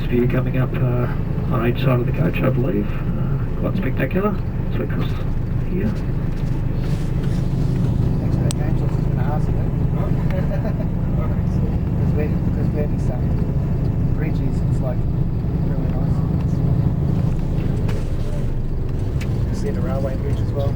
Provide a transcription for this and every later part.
view coming up on each side of the coach, I believe. Quite spectacular. So across here. Thanks for that, James. I was just going to ask you that. Because where this bridge is, it's like really nice. You see the railway bridge as well.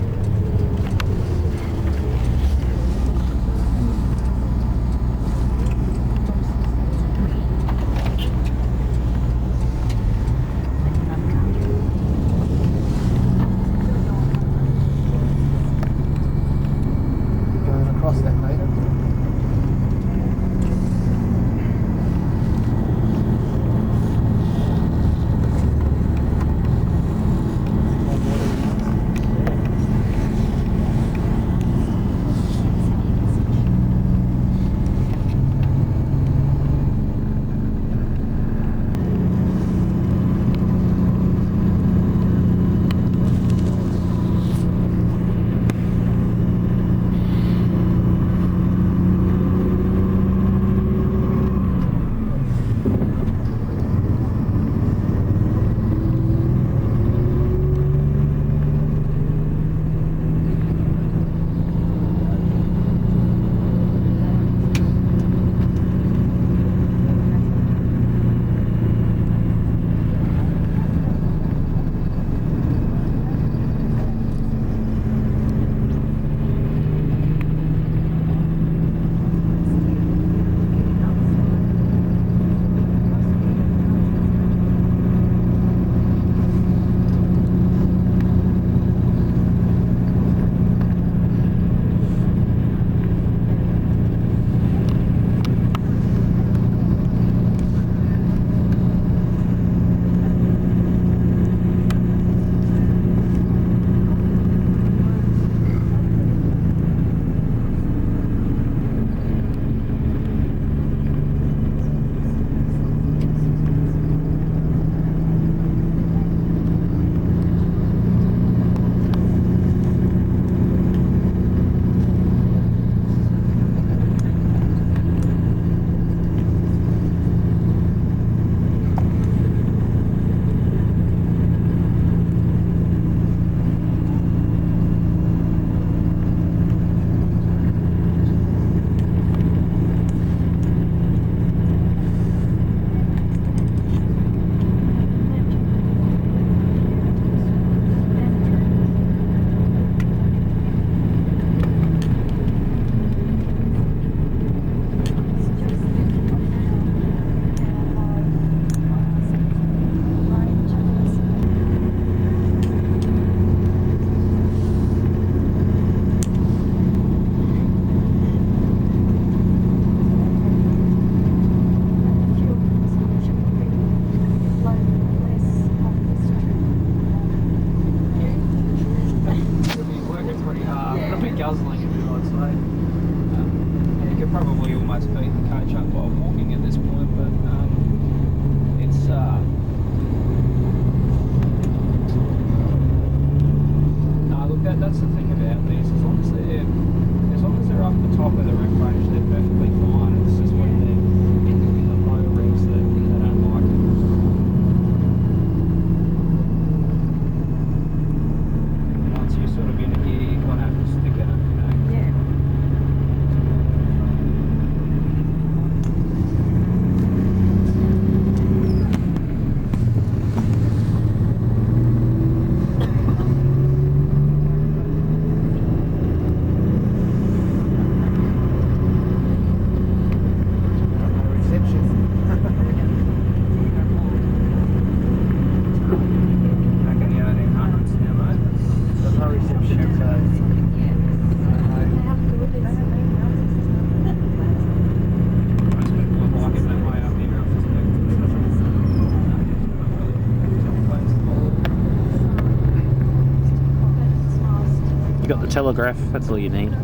Got the telegraph, that's all you need.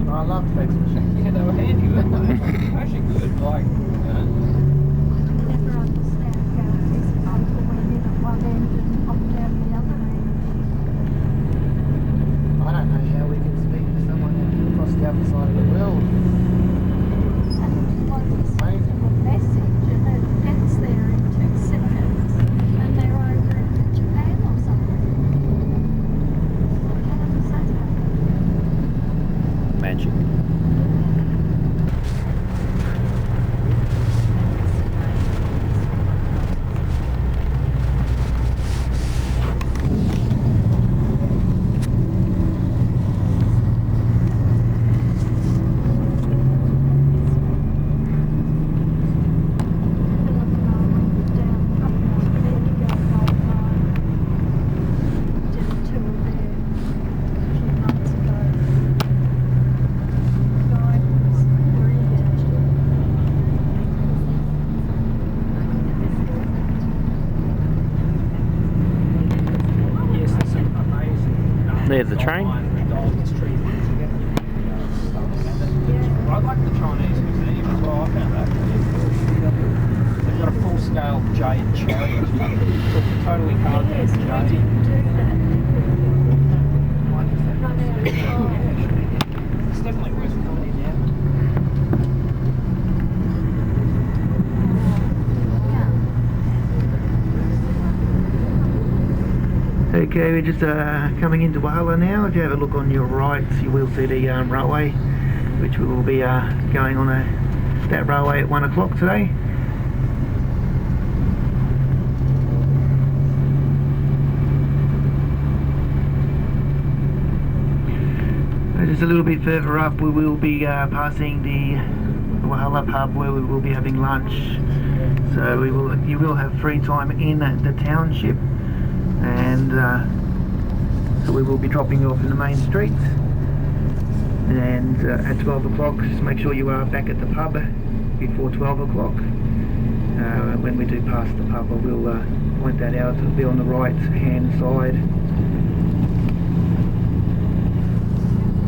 I love fax machines. Yeah, they were handy, weren't they? Actually good, like, There's the train. I like the Chinese museum as well. I found that really interesting. They've got a full-scale jade chariot, totally carved out of jade. It's definitely worth coming in. Okay, we're just coming into Walhalla now. If you have a look on your right, you will see the railway, which we will be going on that railway at 1 o'clock today. Just a little bit further up, we will be passing the Walhalla pub where we will be having lunch. So you will have free time in the township, and so we will be dropping you off in the main street. And at 12 o'clock, just make sure you are back at the pub before 12 o'clock. When we do pass the pub, I will point that out. It'll be on the right hand side.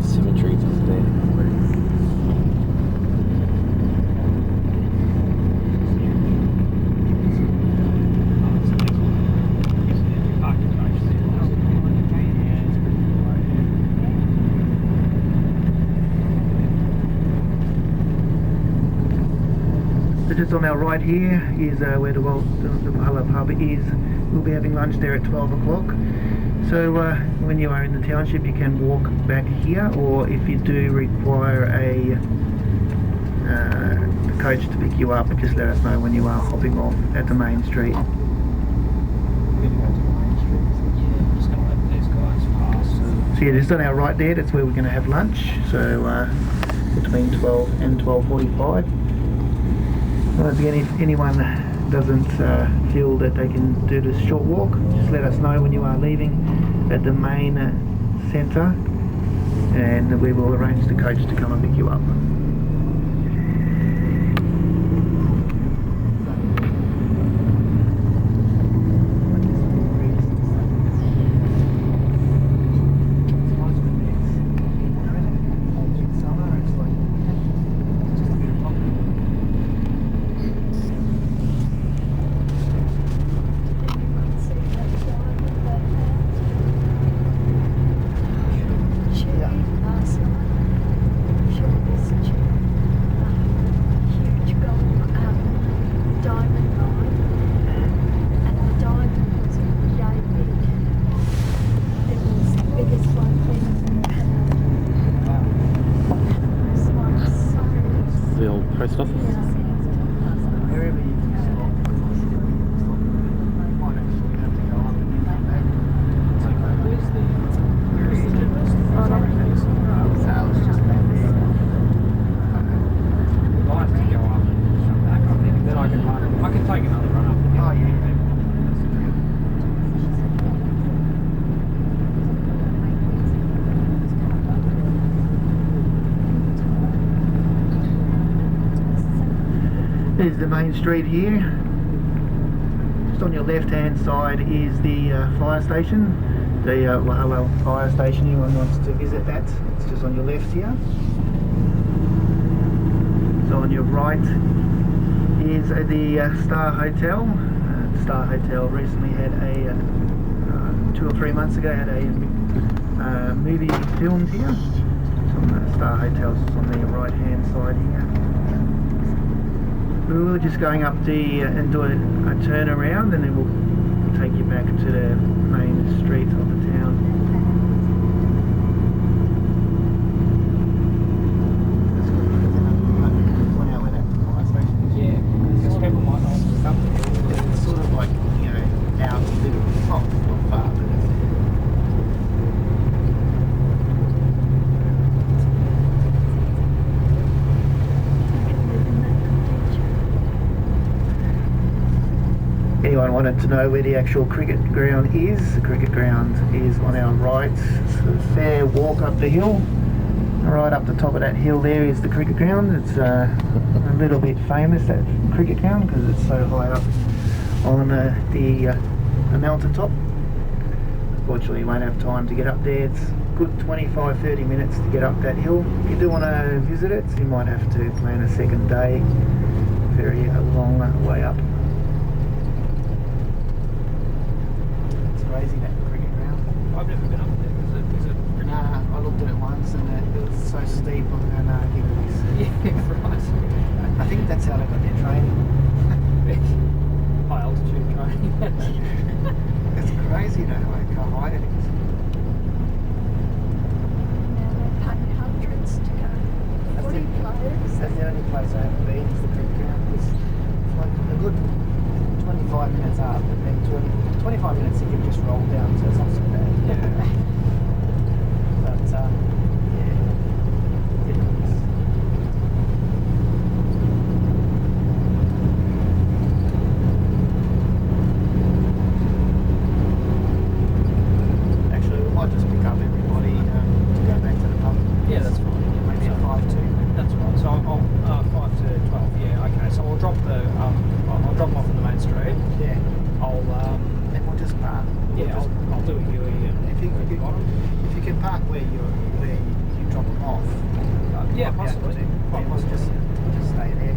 Symmetry to there. So just on our right here is where the Walhalla pub is. We'll be having lunch there at 12 o'clock. So when you are in the township, you can walk back here, or if you do require a coach to pick you up, just let us know when you are hopping off at the main street. Yeah, I'm just going to let these guys pass. So yeah, just on our right there, that's where we're going to have lunch. So between 12 and 12:45. Once again, if anyone doesn't feel that they can do this short walk, just let us know when you are leaving at the main centre, and we will arrange the coach to come and pick you up. The old post office. Wherever you can stop. Might actually have to go up and then come back. It's okay. Where is the gymnast? Sales just back there. I'll have to go up and come back, I think. Then I can run. I can take another run up. Oh, yeah. There's the main street here. Just on your left hand side is the fire station, the Walhalla fire station. Anyone wants to visit that, it's just on your left here. So on your right is the Star Hotel. Star Hotel recently had a 2 or 3 months ago had a movie filmed here. So Star Hotel's on the right hand side here. We were just going up and do a turn around, and then we'll take you back to the main street of the town. Yeah, because people might not want to come there. It's sort of like, you know, out a little, not far, but anyone wanted to know where the actual cricket ground is, the cricket ground is on our right. It's a fair walk up the hill. Right up the top of that hill there is the cricket ground. It's a little bit famous, that cricket ground, because it's so high up on the mountain top. Fortunately, you won't have time to get up there. It's good 25-30 minutes to get up that hill. If you do want to visit it, you might have to plan a second day. Very long way up. It's crazy, that cricket ground. I've never been up there. Is it pretty? Nah, I looked at it once and it was so steep. I thought, nah, give it this. Yeah, right. I think that's how they got their training. High altitude training. It's crazy though, like how high it is. Hundreds to go. 40 players. That's the only place I haven't been is the cricket ground. It's like a good 25 minutes up and then 25 minutes you can just roll down, so it's not so bad. Yeah. But yeah, it is. Actually, we might just pick up everybody to go back to the pub. Yeah, that's fine. Maybe at 5:02. That's right. So I'll 5 to 12. Yeah. Okay. So I'll drop the I'll drop them off on the main street. Yeah. I'll And we'll just park. yeah I'll do a Huey and If you can park where you drop them off. yeah, might be able possibly. to. Quite Yeah, we'll possibly. just stay there.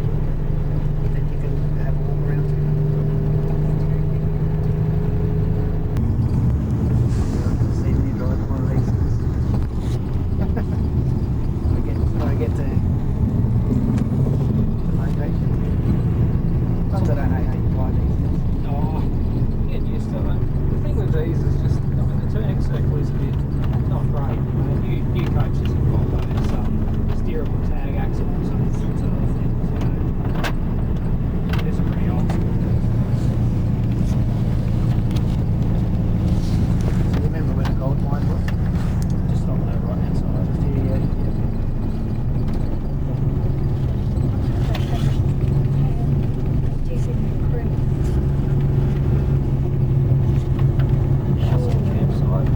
Then you can have a walk around too. See me drive one of these. When I get to the location. Sometimes I don't know how you drive these things. Oh, getting used to it. The thing with these is just, I mean, the turning circle is a bit not great. New coaches have got those steerable tag axles and sorts of other things. These are pretty old school. So you remember where the gold mine was? Just on the right hand side. Just here, yeah. Campsite.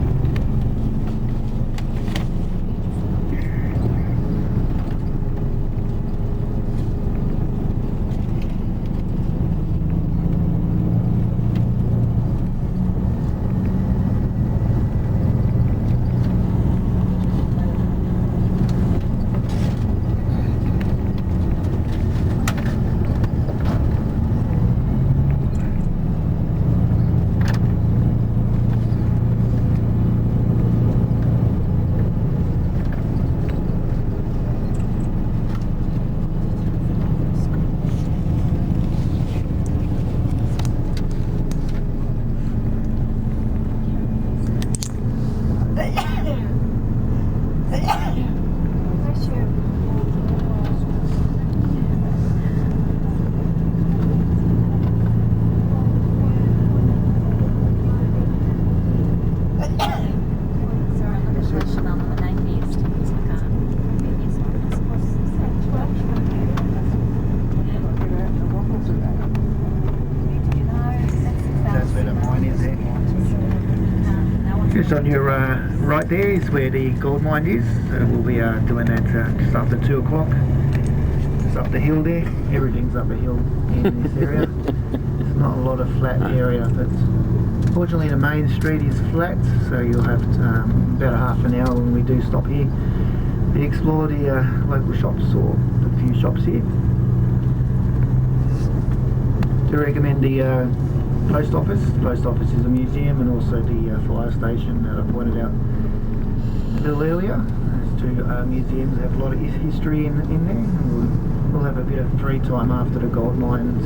That's where the mine is there. Just on your right there is where the gold mine is. So we'll be doing that just after 2 o'clock. Just up the hill there. Everything's up a hill in this area. There's not a lot of flat area, but fortunately the main street is flat, so you'll have to, about a half an hour when we do stop here to explore the local shops or the few shops here. To recommend the post office. The post office is a museum, and also the fire station that I pointed out a little earlier. Those two museums have a lot of history in there. We'll have a bit of free time after the gold mines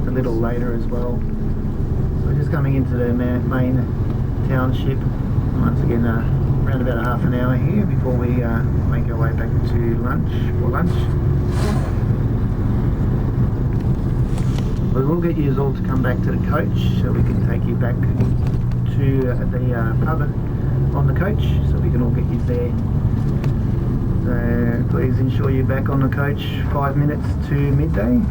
a little later as well. So we're just coming into the main township. Once again, around about a half an hour here before we make our way back to lunch. We will get you all to come back to the coach, so we can take you back to the pub on the coach, so we can all get you there. So please ensure you're back on the coach 5 minutes to midday.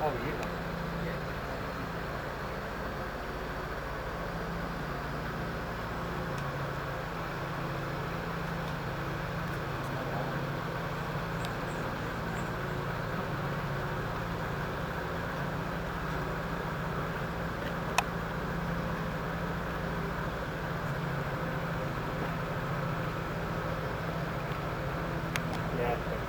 Oh, you know. Yeah.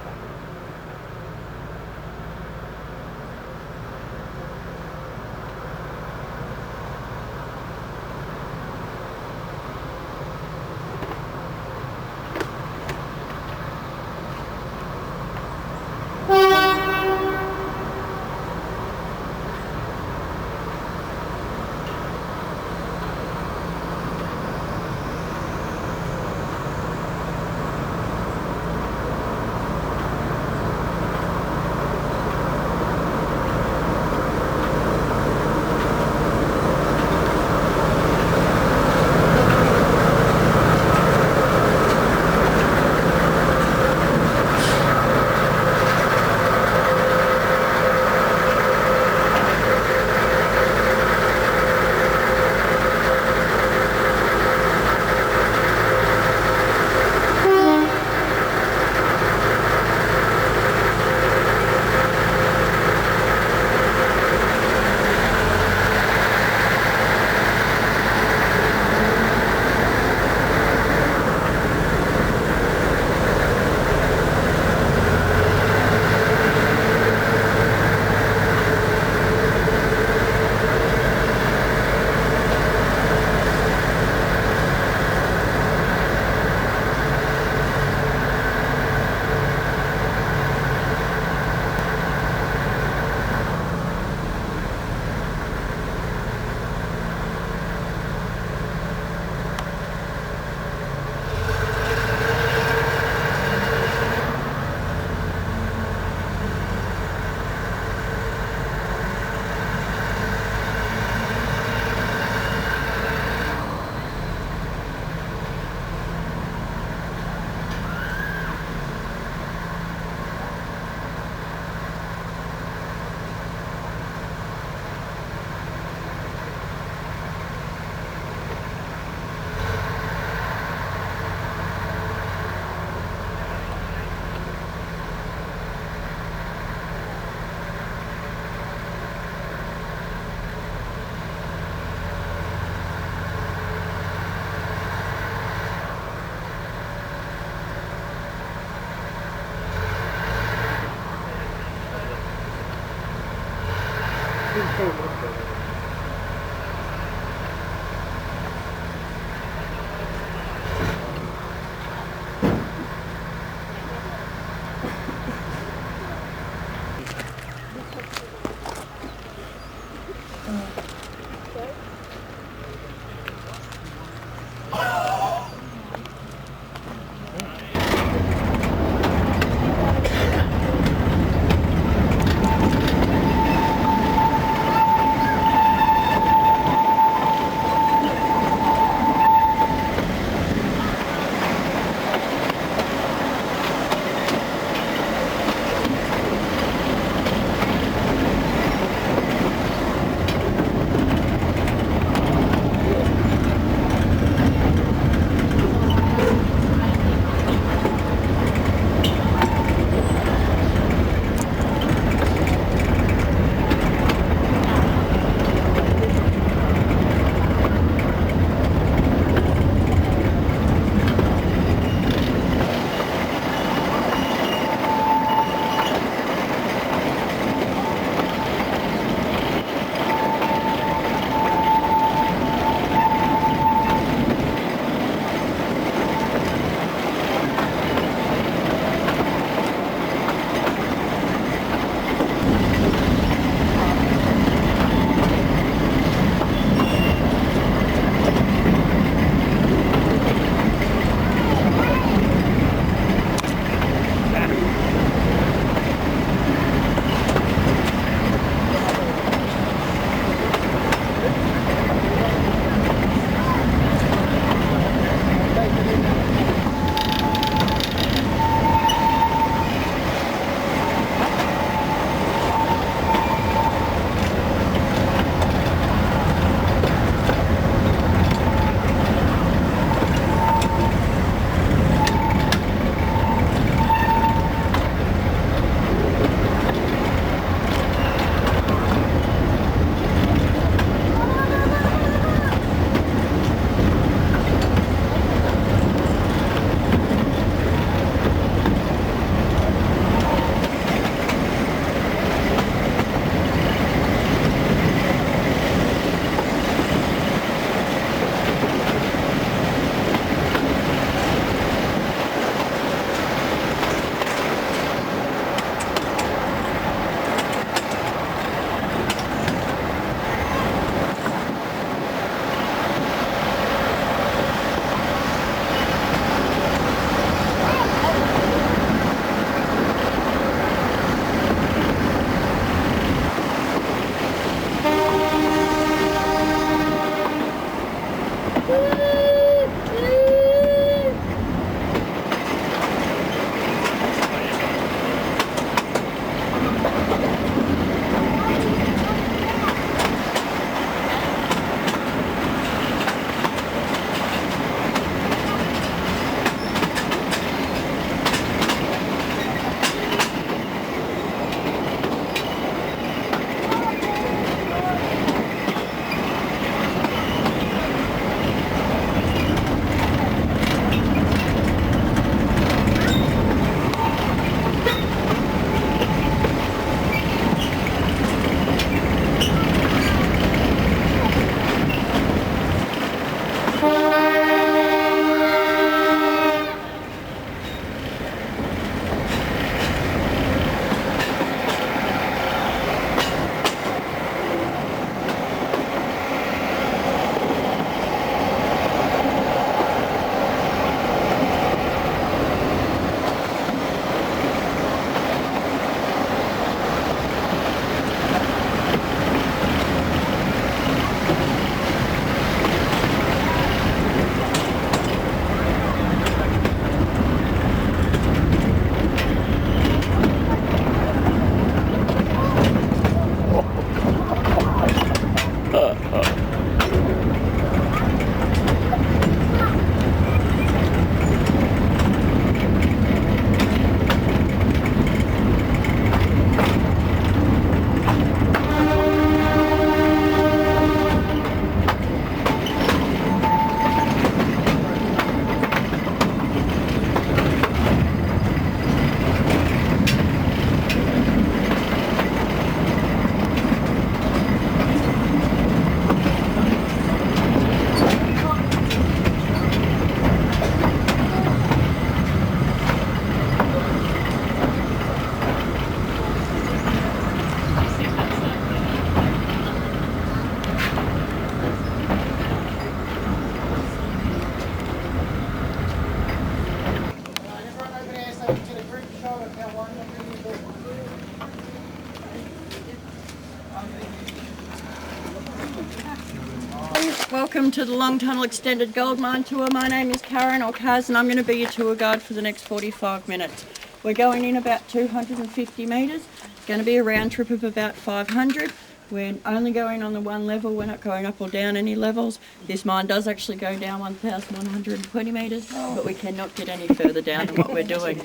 Welcome to the Long Tunnel Extended Gold Mine Tour. My name is Karen, or Kaz, and I'm going to be your tour guide for the next 45 minutes. We're going in about 250 metres. It's going to be a round trip of about 500. We're only going on the one level, we're not going up or down any levels. This mine does actually go down 1,120 metres, but we cannot get any further down than what we're doing.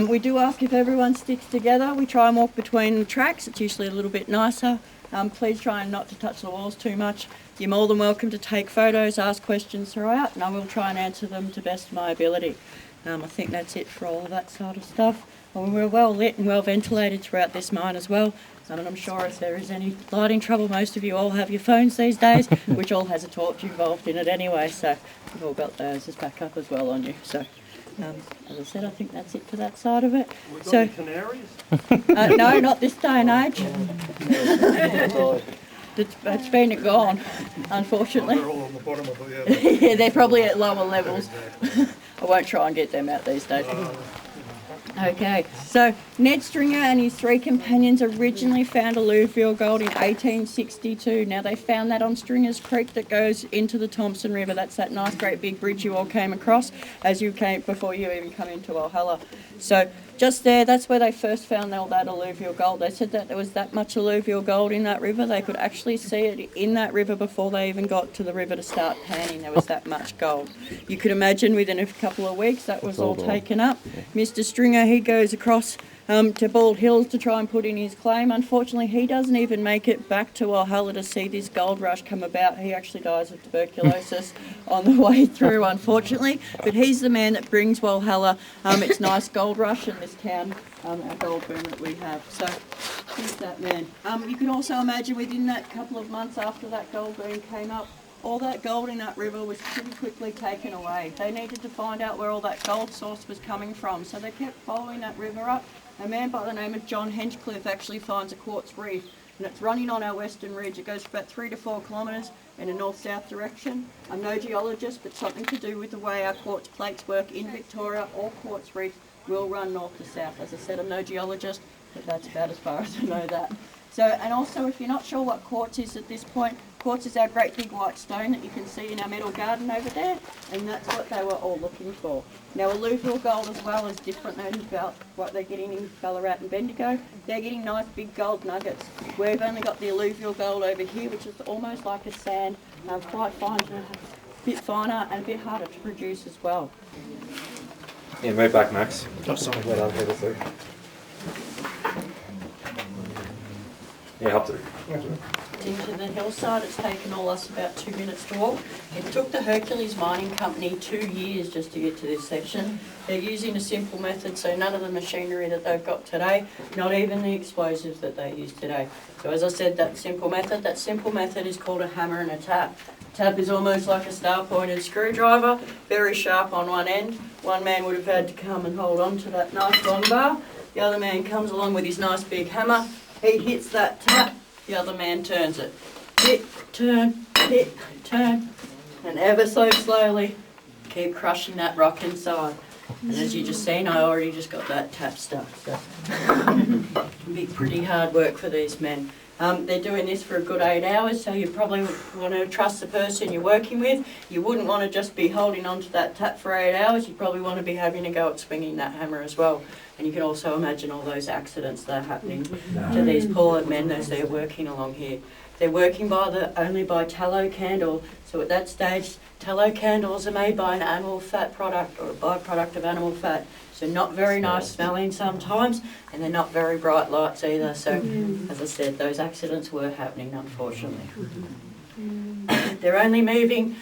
We do ask if everyone sticks together. We try and walk between the tracks, it's usually a little bit nicer. Please try and not to touch the walls too much. You're more than welcome to take photos, ask questions throughout, and I will try and answer them to best of my ability. I think that's it for all of that sort of stuff. We're well lit and well ventilated throughout this mine as well. And I'm sure if there is any lighting trouble, most of you all have your phones these days, which all has a torch involved in it anyway, so we've all got those as backup as well on you. So, as I said, I think that's it for that side of it. We got any canaries? No, not this day and age. It's been gone, unfortunately. They're all on the bottom of it, Yeah, they're probably at lower levels. I won't try and get them out these days. Okay, so Ned Stringer and his three companions originally found alluvial gold in 1862. Now they found that on Stringer's Creek that goes into the Thompson River. That's that nice great big bridge you all came across as you came before you even come into Walhalla. So just there, that's where they first found all that alluvial gold. They said that there was that much alluvial gold in that river. They could actually see it in that river before they even got to the river to start panning. There was that much gold. You could imagine within a couple of weeks that was all taken up. Mr. Stringer, he goes across to Bald Hills to try and put in his claim. Unfortunately, he doesn't even make it back to Walhalla to see this gold rush come about. He actually dies of tuberculosis on the way through, unfortunately. But he's the man that brings Walhalla its nice gold rush in this town, our gold boom that we have. So he's that man. You can also imagine within that couple of months after that gold boom came up, all that gold in that river was pretty quickly taken away. They needed to find out where all that gold source was coming from, so they kept following that river up. A man by the name of John Henchcliffe actually finds a quartz reef, and it's running on our western ridge. It goes for about 3 to 4 kilometres in a north-south direction. I'm no geologist, but something to do with the way our quartz plates work in Victoria. All quartz reefs will run north to south. As I said, I'm no geologist, but that's about as far as I know that. So, and also, if you're not sure what quartz is at this point, quartz is our great big white stone that you can see in our middle garden over there, and that's what they were all looking for. Now, alluvial gold as well is different than what they're getting in Ballarat and Bendigo. They're getting nice big gold nuggets. We've only got the alluvial gold over here, which is almost like a sand, quite fine, a bit finer and a bit harder to produce as well. Yeah, right back, Max. Oh, sorry. Right on, yeah, up to it. Into the hillside, it's taken all us about 2 minutes to walk. It took the Hercules Mining Company 2 years just to get to this section. They're using a simple method, so none of the machinery that they've got today, not even the explosives that they use today. So as I said, that simple method is called a hammer and a tap. Tap is almost like a star-pointed screwdriver, very sharp on one end. One man would have had to come and hold on to that nice long bar. The other man comes along with his nice big hammer. He hits that tap, the other man turns it. Hit, turn, and ever so slowly keep crushing that rock inside. And as you just seen, I already just got that tap stuck. So it'll be pretty hard work for these men. They're doing this for a good 8 hours, so you probably want to trust the person you're working with. You wouldn't want to just be holding on to that tap for 8 hours. You probably want to be having a go at swinging that hammer as well. And you can also imagine all those accidents that are happening to these poor men as they're working along here. They're working only by tallow candle. So at that stage, tallow candles are made by an animal fat product or a byproduct of animal fat. So not very nice smelling sometimes, and they're not very bright lights either. So as I said, those accidents were happening, unfortunately. They're only moving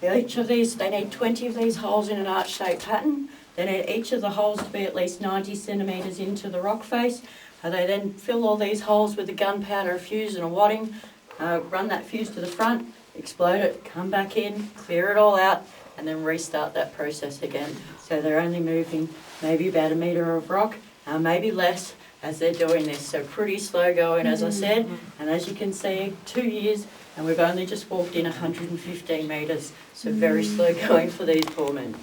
each of these, they need 20 of these holes in an arch-shaped pattern. They need each of the holes to be at least 90 centimetres into the rock face. They then fill all these holes with a gunpowder, a fuse and a wadding, run that fuse to the front, explode it, come back in, clear it all out, and then restart that process again. So they're only moving maybe about 1 metre of rock, maybe less as they're doing this. So pretty slow going, as I said, and as you can see, 2 years, and we've only just walked in 115 metres. So very slow going for these poor men.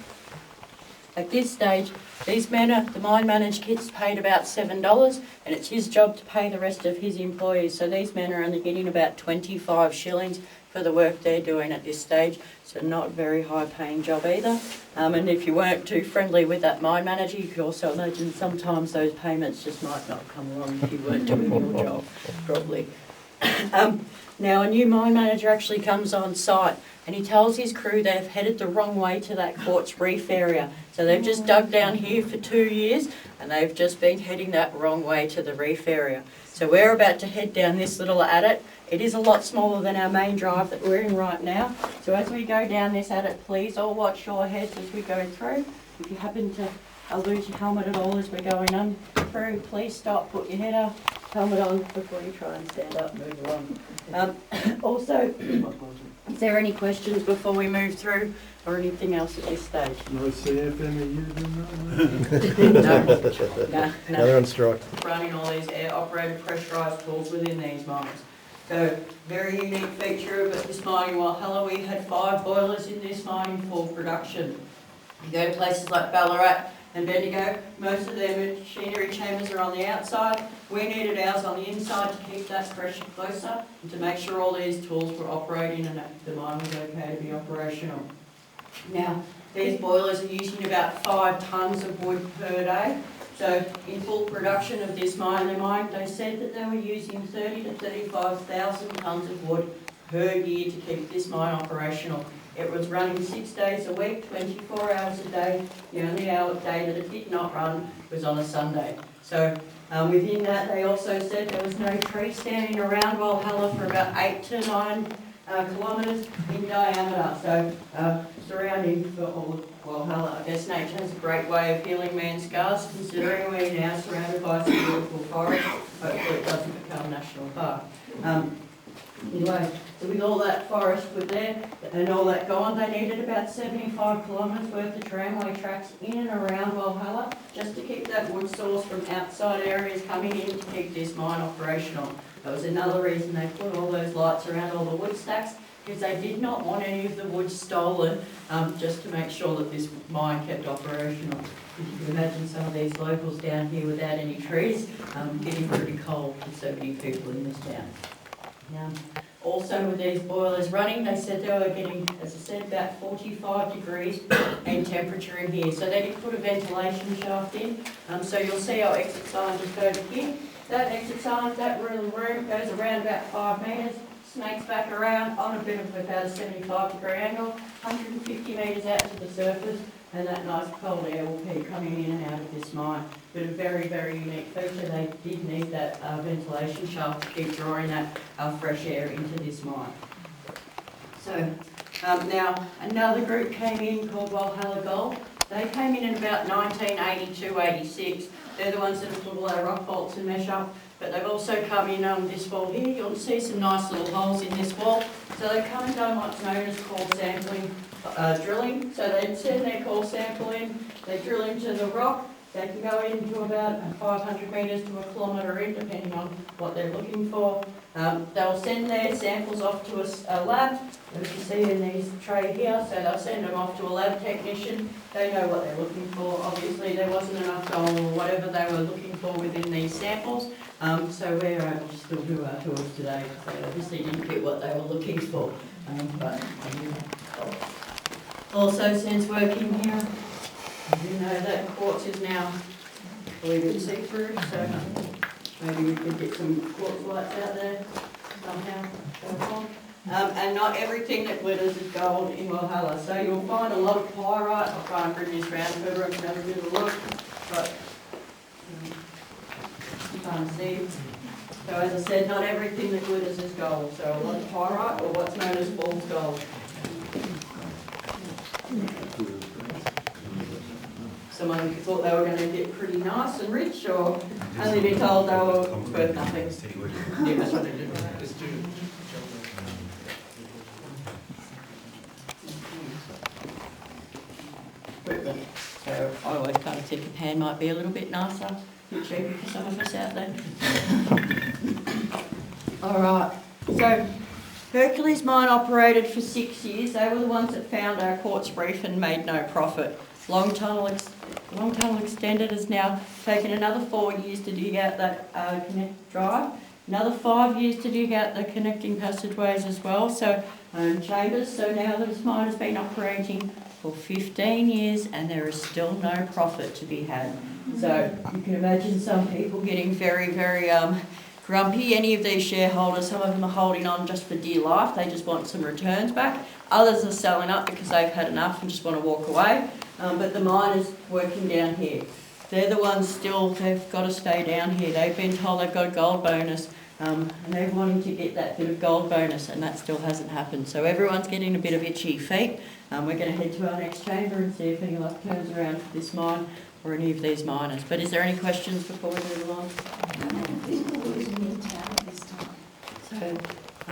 At this stage, These men are, the mine manager gets paid about $7 and it's his job to pay the rest of his employees. So these men are only getting about 25 shillings for the work they're doing at this stage. So not a very high paying job either. And if you weren't too friendly with that mine manager, you could also imagine sometimes those payments just might not come along if you weren't doing your job properly. Now a new mine manager actually comes on site and he tells his crew they've headed the wrong way to that Quartz Reef area. So they've just dug down here for 2 years and they've just been heading that wrong way to the reef area. So we're about to head down this little adit. It is a lot smaller than our main drive that we're in right now. So as we go down this adit, please all watch your heads as we go through. If you happen to lose your helmet at all as we're going on through, please stop, put your head up, helmet on before you try and stand up, move along. Also, is there any questions before we move through or anything else at this stage? No CFMEUs in that No. Another on strike. Running all these air-operated pressurised tools within these mines. So, very unique feature of this mine in Walhalla, we had 5 boilers in this mine in full production. You go to places like Ballarat and Bendigo, most of their machinery chambers are on the outside. We needed ours on the inside to keep that pressure closer and to make sure all these tools were operating and that the mine was okay to be operational. Now, these boilers are using about 5 tonnes of wood per day. So in full production of this mine, they said that they were using 30 to 35,000 tonnes of wood per year to keep this mine operational. It was running 6 days a week, 24 hours a day. The only day that it did not run was on a Sunday. So within that, they also said there was no tree standing around Walhalla for about 8 to 9 kilometres in diameter. So surrounding for all of Walhalla. I guess nature has a great way of healing man's scars, considering we're now surrounded by some beautiful forest. Hopefully it doesn't become a national park. Anyway, so with all that forest with there and all that gone, they needed about 75 kilometres worth of tramway tracks in and around Walhalla just to keep that wood source from outside areas coming in to keep this mine operational. That was another reason they put all those lights around all the wood stacks, because they did not want any of the wood stolen, just to make sure that this mine kept operational. If you can imagine some of these locals down here without any trees, getting pretty cold for so many people in this town. Also with these boilers running, they said they were getting, as I said, about 45 degrees in temperature in here. So they did put a ventilation shaft in. So you'll see our exit sign just over here. That exit sign, that room goes around about 5 metres, snakes back around on a bit of about a 75-degree angle, 150 metres out to the surface, and that nice cold air will keep coming in and out of this mine. But a very, very unique feature, they did need that ventilation shaft to keep drawing that fresh air into this mine. So now another group came in called Walhalla Gold. They came in about 1982-86. They're the ones that have put all our rock bolts and mesh up. But they've also come in on this wall here. You'll see some nice little holes in this wall. So they've come and done what's known as core sampling drilling. So they send their core sample in, they drill into the rock. They can go into about 500 metres to a kilometre in, depending on what they're looking for. They'll send their samples off to a lab, as you see in this tray here. So they'll send them off to a lab technician. They know what they're looking for. Obviously, there wasn't enough gold or whatever they were looking for within these samples. So we're able to still do our tours today, because they obviously didn't get what they were looking for. But also, since working here, you know that quartz is now, I believe it's see-through, so maybe we could get some quartz lights out there somehow. And not everything that glitters is gold in Walhalla. So you'll find a lot of pyrite. I'll try and bring this round so everyone can have a bit of a look. But you can't see. So as I said, not everything that glitters is gold. So a lot of pyrite, or what's known as fool's gold. Someone thought they were going to get pretty nice and rich, or only be told they were worth nothing. Yeah, that's what they did. So I always kind of think a pan might be a little bit nicer, a bit cheaper for some of us out there. All right, so Hercules Mine operated for 6 years. They were the ones that found our quartz reef and made no profit. Long tunnel Long Tunnel Extended has now taken another 4 years to dig out that connect drive, another 5 years to dig out the connecting passageways as well, so chambers. So now this mine has been operating for 15 years and there is still no profit to be had. So you can imagine some people getting very, very grumpy. Any of these shareholders, some of them are holding on just for dear life. They just want some returns back. Others are selling up because they've had enough and just want to walk away. But the mine is working down here. They're the ones still, they've got to stay down here. They've been told they've got a gold bonus and they're wanting to get that bit of gold bonus, and that still hasn't happened. So everyone's getting a bit of itchy feet. We're going to head to our next chamber and see if any luck turns around for this mine or any of these miners. But is there any questions before we move along? People were in town at this time. So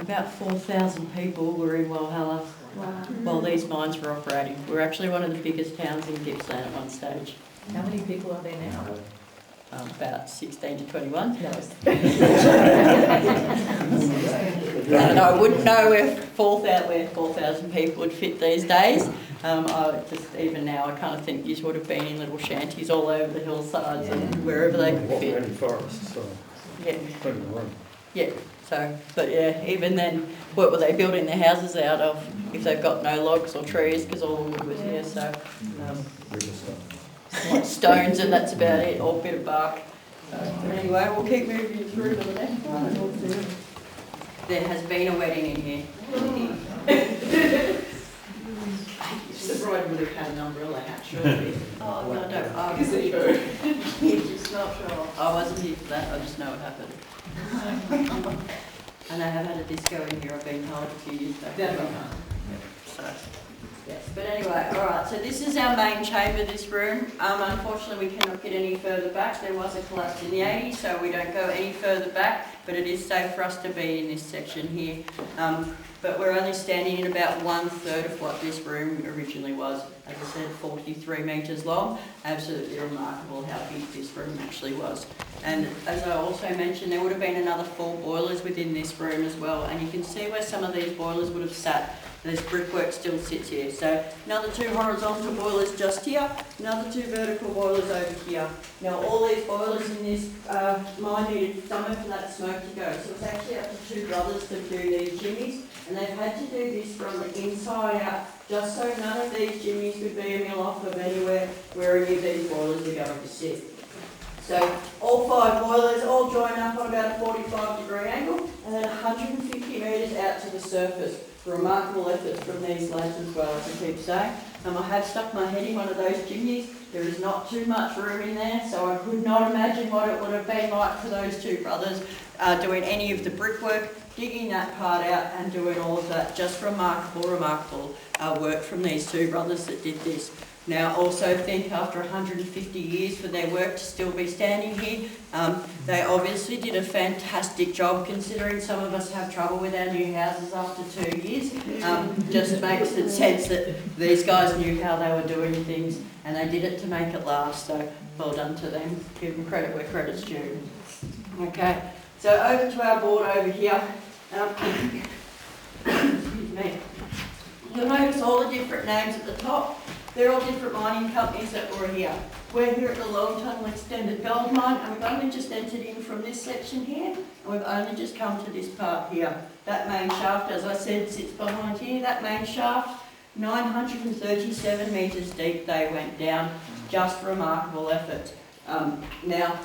about 4,000 people were in Walhalla Wow. while these mines were operating. We're actually one of the biggest towns in Gippsland at one stage. How many people are there now? About 16 to 21. No. And I wouldn't know where 4,000 people would fit these days. I just, even now, I kind of think you would have been in little shanties all over the hillsides and wherever they could fit. Forest, so. Yeah. Yeah. So, but yeah, even then, what were they building their houses out of if they've got no logs or trees because all the wood was here? So, stones, and that's about it, or a bit of bark. But anyway, we'll keep moving through to the next one. And we'll see. There has been a wedding in here. The bride would have had an umbrella hat, surely. Oh, no, don't argue. Is it true? You're just not sure. I wasn't here for that, I just know it happened. And I have had a disco in here, I've been told a few years back. So, yes, but anyway, alright, so this is our main chamber, this room. Unfortunately we cannot get any further back. There was a collapse in the 80s, so we don't go any further back, but it is safe for us to be in this section here. But we're only standing in about 1/3 of what this room originally was. As I said, 43 metres long. Absolutely remarkable how big this room actually was. And as I also mentioned, there would have been another 4 boilers within this room as well. And you can see where some of these boilers would have sat. This brickwork still sits here. So another 2 horizontal boilers just here, another 2 vertical boilers over here. Now all these boilers in this mine needed somewhere for that smoke to go. So it's actually up to 2 brothers to do these chimneys. And they've had to do this from the inside out, just so none of these chimneys could be a mill off of anywhere where any of these boilers are going to sit. So all 5 boilers all join up on about a 45-degree angle and then 150 metres out to the surface. Remarkable efforts from these lads as well, as I keep saying. I have stuck my head in one of those chimneys. There is not too much room in there, so I could not imagine what it would have been like for those 2 brothers doing any of the brickwork, digging that part out and doing all of that. Just remarkable work from these 2 brothers that did this. Now also think after 150 years for their work to still be standing here, they obviously did a fantastic job considering some of us have trouble with our new houses after 2 years. Just makes it sense that these guys knew how they were doing things and they did it to make it last, so well done to them. Give them credit where credit's due. Okay, so over to our board over here. Excuse me. You'll notice all the different names at the top. They're all different mining companies that were here. We're here at the Long Tunnel Extended Gold Mine, and we've only just entered in from this section here, and we've only just come to this part here. That main shaft, as I said, sits behind here. That main shaft, 937 metres deep they went down. Just remarkable effort. Now,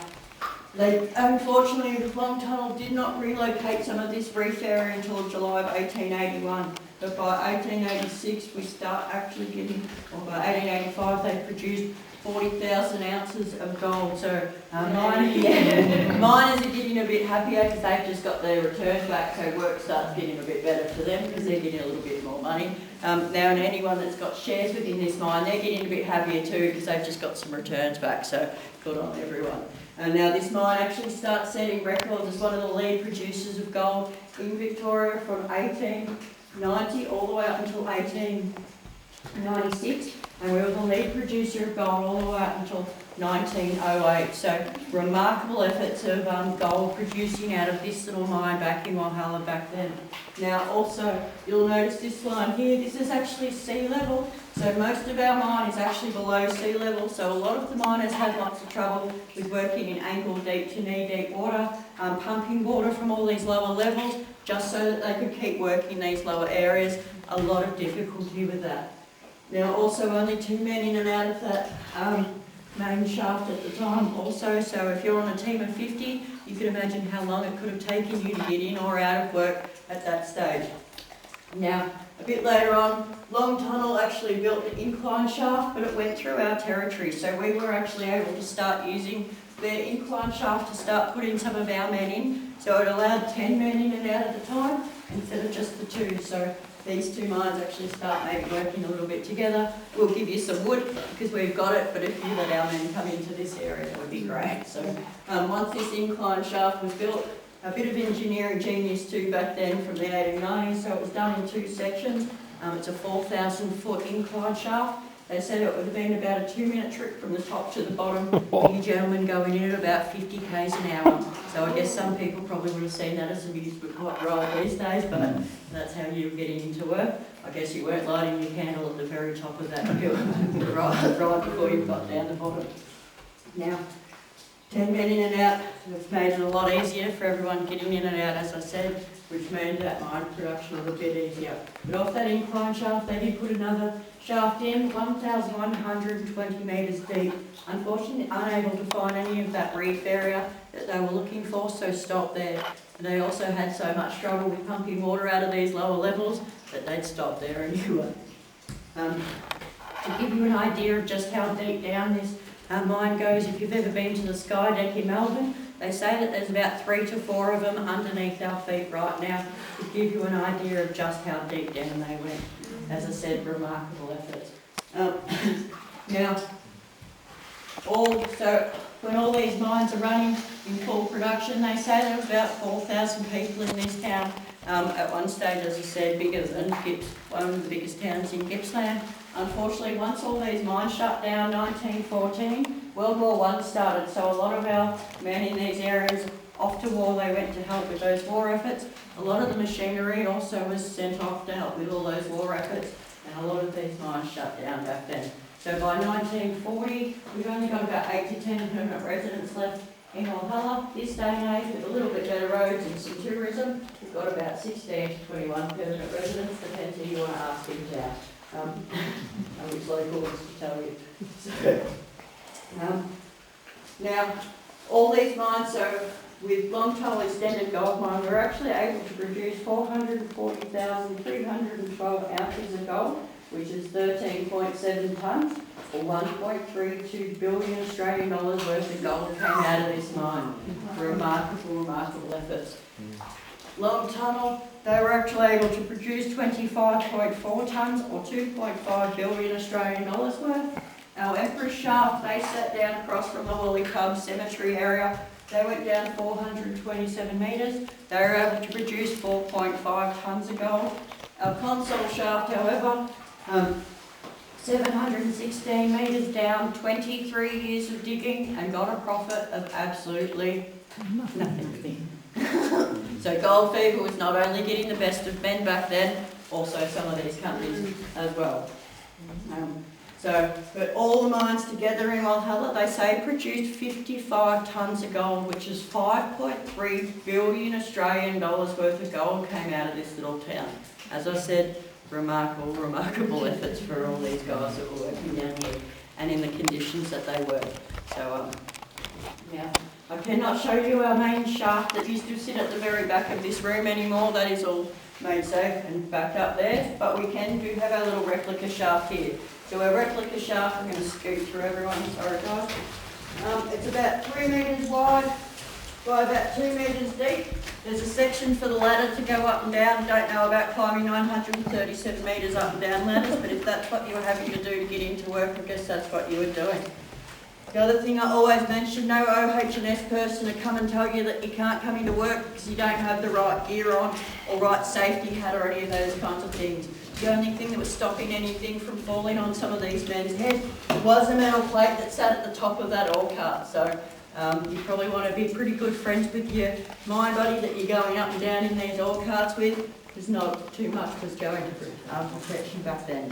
unfortunately, Long Tunnel did not relocate some of this reef area until July of 1881. But by 1886, we start actually getting, or by 1885, they produced 40,000 ounces of gold. So miners are getting a bit happier because they've just got their returns back, so work starts getting a bit better for them because they're getting a little bit more money. Now, and anyone that's got shares within this mine, they're getting a bit happier too because they've just got some returns back, so good on everyone. And now this mine actually starts setting records as one of the lead producers of gold in Victoria from 1890 all the way up until 1896, and we were the lead producer of gold all the way up until 1908. So remarkable efforts of gold producing out of this little mine back in Walhalla back then. Now also, you'll notice this line here, this is actually sea level. So most of our mine is actually below sea level, so a lot of the miners had lots of trouble with working in ankle deep to knee deep water, pumping water from all these lower levels, just so that they could keep working these lower areas. A lot of difficulty with that. Now also only 2 men in and out of that main shaft at the time also, so if you're on a team of 50, you can imagine how long it could have taken you to get in or out of work at that stage. Now, a bit later on, Long Tunnel actually built an incline shaft, but it went through our territory, so we were actually able to start using their incline shaft to start putting some of our men in, so it allowed 10 men in and out at a time, instead of just the 2, so these 2 mines actually start maybe working a little bit together. We'll give you some wood because we've got it, but if you let our men come into this area, that would be great. So once this incline shaft was built, a bit of engineering genius too back then from the 1890s, so it was done in 2 sections. It's a 4,000 foot incline shaft. They said it would have been about a 2-minute trip from the top to the bottom. You gentlemen going in at about 50 k's an hour. So I guess some people probably would have seen that as a amusement ride these days, but that's how you were getting into work. I guess you weren't lighting your candle at the very top of that hill right before you got down the bottom. Now, 10 men in and out, it's made it a lot easier for everyone getting in and out, as I said, which made that mine production a little bit easier. But off that incline shaft, they did put another shaft in, 1,120 metres deep. Unfortunately, unable to find any of that reef area that they were looking for, so stopped there. And they also had so much trouble with pumping water out of these lower levels that they'd stop there anyway. To give you an idea of just how deep down this mine goes, if you've ever been to the Sky Deck in Melbourne, they say that there's about 3 to 4 of them underneath our feet right now, to give you an idea of just how deep down they went. As I said, remarkable efforts. Now, when all these mines are running in full production, they say there was about 4,000 people in this town. At one stage, as I said, bigger than one of the biggest towns in Gippsland. Unfortunately, once all these mines shut down, 1914, World War I started, so a lot of our men in these areas off to war, they went to help with those war efforts. A lot of the machinery also was sent off to help with all those war efforts, and a lot of these mines shut down back then. So by 1940, we've only got about 8 to 10 permanent residents left in Walhalla. This day and age, with a little bit better roads and some tourism, we've got about 16 to 21 permanent residents, depends who you want to ask in town. Which locals to tell you. So, now, all these mines, so with Long Tunnel Extended Gold Mine, we're actually able to produce 440,312 ounces of gold, which is 13.7 tonnes, or 1.32 billion Australian dollars worth of gold came out of this mine. Remarkable efforts. Long Tunnel, they were actually able to produce 25.4 tonnes, or 2.5 billion Australian dollars worth. Our Empress Shaft, they sat down across from the Woolly Cub Cemetery area. They went down 427 metres. They were able to produce 4.5 tonnes of gold. Our Console Shaft, however, 716 metres down, 23 years of digging, and got a profit of absolutely nothing. So gold fever was not only getting the best of men back then, also some of these companies as well. But all the mines together in Walhalla, they say produced 55 tonnes of gold, which is 5.3 billion Australian dollars worth of gold came out of this little town. As I said, remarkable efforts for all these guys that were working down here and in the conditions that they were. So, yeah. I cannot show you our main shaft that used to sit at the very back of this room anymore. That is all made safe and backed up there. But we do have our little replica shaft here. So our replica shaft, I'm going to scoot through everyone, sorry guys. It's about 3 metres wide by about 2 metres deep. There's a section for the ladder to go up and down. Don't know about climbing 937 metres up and down ladders, but if that's what you were having to do to get into work, I guess that's what you were doing. The other thing I always mention, no OH&S person to come and tell you that you can't come into work because you don't have the right gear on or right safety hat or any of those kinds of things. The only thing that was stopping anything from falling on some of these men's heads was a metal plate that sat at the top of that ore cart. So you probably want to be pretty good friends with your mine buddy that you're going up and down in these ore carts with, because not too much was going to protection back then.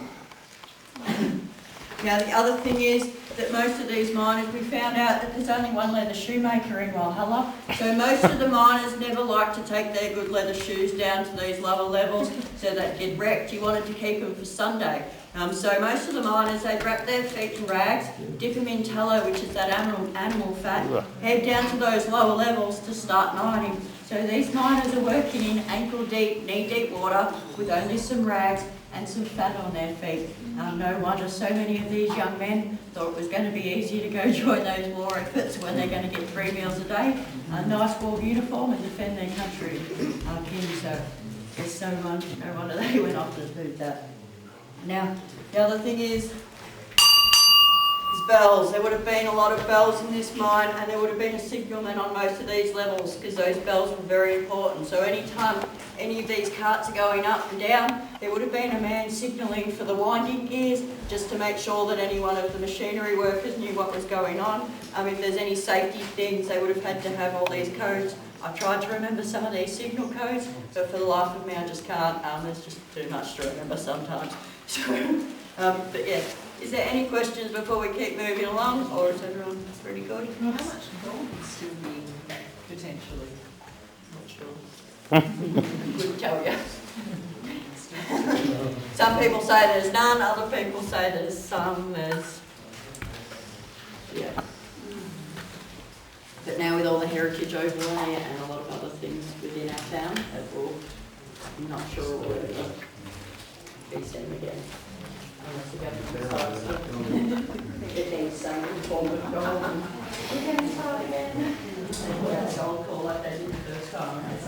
Now, the other thing is that most of these miners, we found out that there's only one leather shoemaker in Walhalla. So most of the miners never like to take their good leather shoes down to these lower levels so they'd get wrecked. You wanted to keep them for Sunday. So most of the miners, they'd wrap their feet in rags, dip them in tallow, which is that animal fat, head down to those lower levels to start mining. So these miners are working in ankle-deep, knee-deep water with only some rags and some fat on their feet. No wonder so many of these young men thought it was going to be easy to go join those war efforts when they're going to get 3 meals a day, a nice war uniform and defend their country. So it's no wonder they went off to do that. Now, the other thing is bells. There would have been a lot of bells in this mine, and there would have been a signalman on most of these levels because those bells were very important. So any time any of these carts are going up and down, there would have been a man signalling for the winding gears just to make sure that any one of the machinery workers knew what was going on. If there's any safety things, they would have had to have all these codes. I've tried to remember some of these signal codes, but for the life of me I just can't. There's just too much to remember sometimes. So, but yeah. Is there any questions before we keep moving along, or is everyone pretty good? How much gold is still being potentially? Not sure. Couldn't tell you. Some people say there's none, other people say there's some, yeah. But now with all the heritage overlay and a lot of other things within our town, I'm not sure we'll ever be seen again. Unless the government decides it needs some form of gold. We can start again. They put out a gold call like they did the first time. Yes,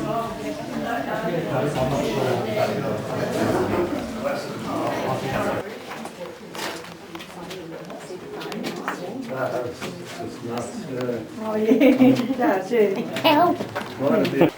well, It's nuts, yeah. Oh, yeah, that's it. Help! What a bit.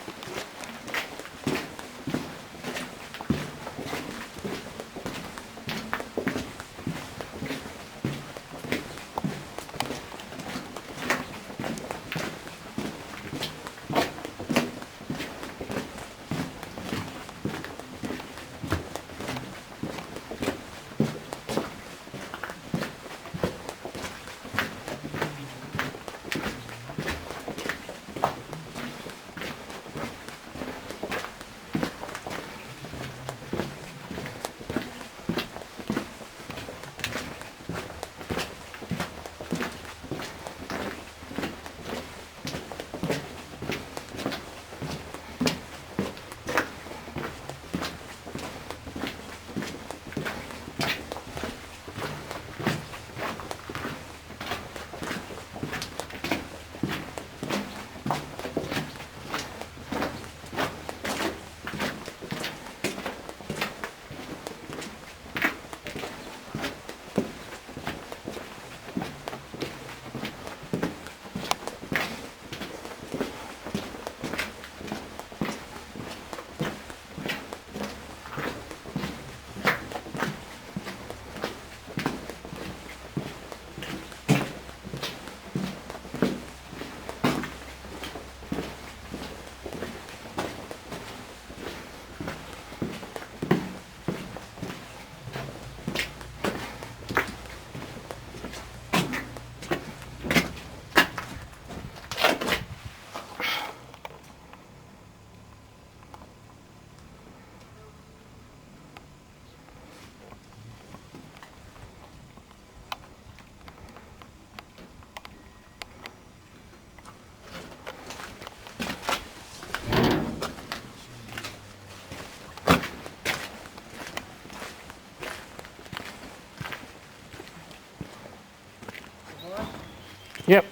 Yep.